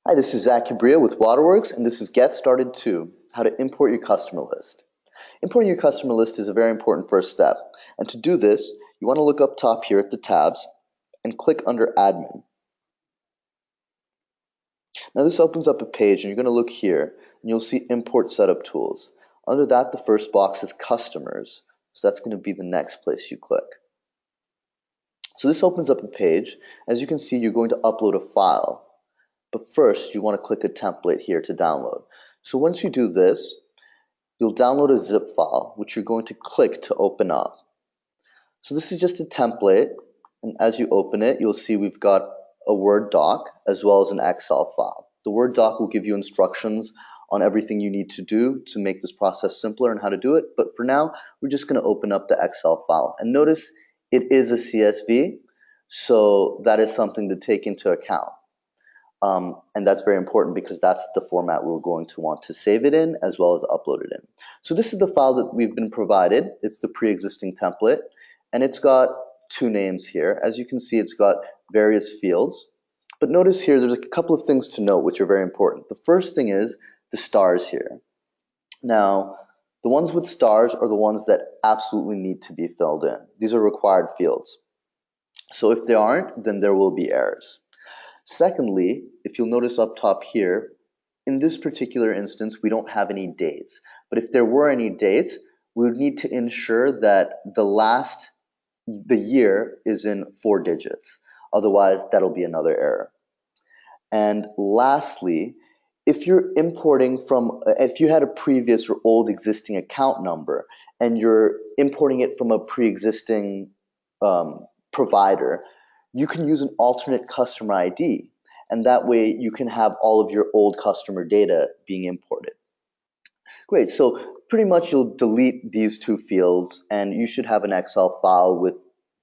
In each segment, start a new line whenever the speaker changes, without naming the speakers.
Hi, this is Zach Cabria with Waterworks, and this is Get Started 2, how to import your customer list. Importing your customer list is a very important first step, and to do this, you want to look up top here at the tabs and click under Admin. Now this opens up a page, and you're going to look here, and you'll see Import Setup Tools. Under that, the first box is Customers, so that's going to be the next place you click. So this opens up a page. As you can see, you're going to upload a file. But first, you want to click a template here to download. So once you do this, you'll download a zip file, which you're going to click to open up. So this is just a template, and as you open it, you'll see we've got a Word doc as well as an Excel file. The Word doc will give you instructions on everything you need to do to make this process simpler and how to do it, but for now, we're just going to open up the Excel file. And notice it is a CSV, so that is something to take into account. And that's very important because that's the format we're going to want to save it in as well as upload it in. So this is the file that we've been provided. It's the pre-existing template, and it's got two names here. As you can see, it's got various fields. But notice here, there's a couple of things to note which are very important. The first thing is the stars here. Now, the ones with stars are the ones that absolutely need to be filled in. These are required fields. So if they aren't, then there will be errors. Secondly, if you'll notice up top here, in this particular instance, we don't have any dates. But if there were any dates, we would need to ensure that the year is in 4 digits. Otherwise, that'll be another error. And lastly, if you're importing if you had a previous or old existing account number and you're importing it from a pre-existing provider, you can use an alternate customer ID, and that way you can have all of your old customer data being imported. Great, so pretty much you'll delete these two fields, and you should have an Excel file with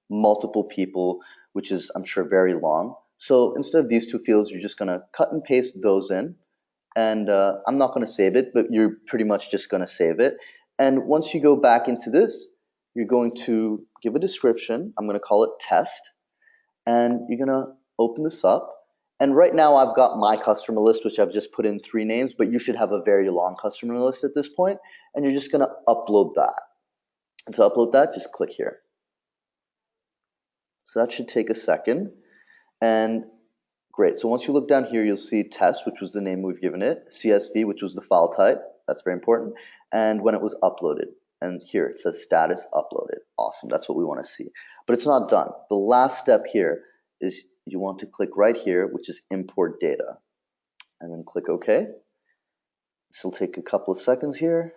multiple people, which is, I'm sure, very long. So instead of these two fields, you're just going to cut and paste those in, and I'm not going to save it, but you're pretty much just going to save it. And once you go back into this, you're going to give a description. I'm going to call it test. And you're gonna open this up. And right now I've got my customer list, which I've just put in 3 names, but you should have a very long customer list at this point, and you're just gonna upload that. And to upload that, just click here. So that should take a second. And great, so once you look down here, you'll see test, which was the name we've given it, CSV, which was the file type, that's very important, and when it was uploaded. And here it says status uploaded. Awesome, that's what we want to see. But it's not done. The last step here is you want to click right here, which is import data. And then click OK. This will take a couple of seconds here.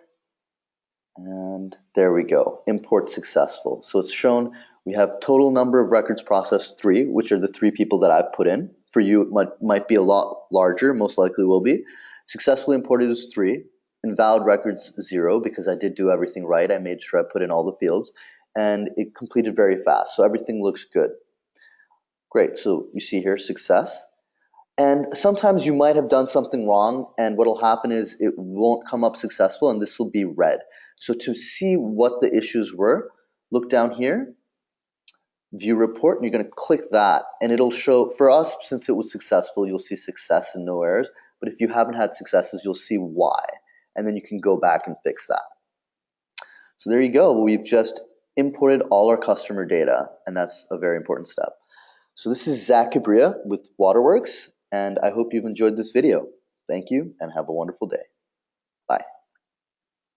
And there we go, import successful. So it's shown we have total number of records processed 3, which are the 3 people that I've put in. For you, it might be a lot larger, most likely will be. Successfully imported is 3. Invalid records 0 because I did do everything right. I made sure I put in all the fields, and it completed very fast. So everything looks good. Great, so you see here success. And sometimes you might have done something wrong, and what'll happen is it won't come up successful, and this will be red. So to see what the issues were, look down here, view report, and you're gonna click that, and it'll show, for us, since it was successful, you'll see success and no errors. But if you haven't had successes, you'll see why. And then you can go back and fix that. So there you go. We've just imported all our customer data, and that's a very important step. So this is Zach Cabria with Waterworks, and I hope you've enjoyed this video. Thank you, and have a wonderful day. Bye.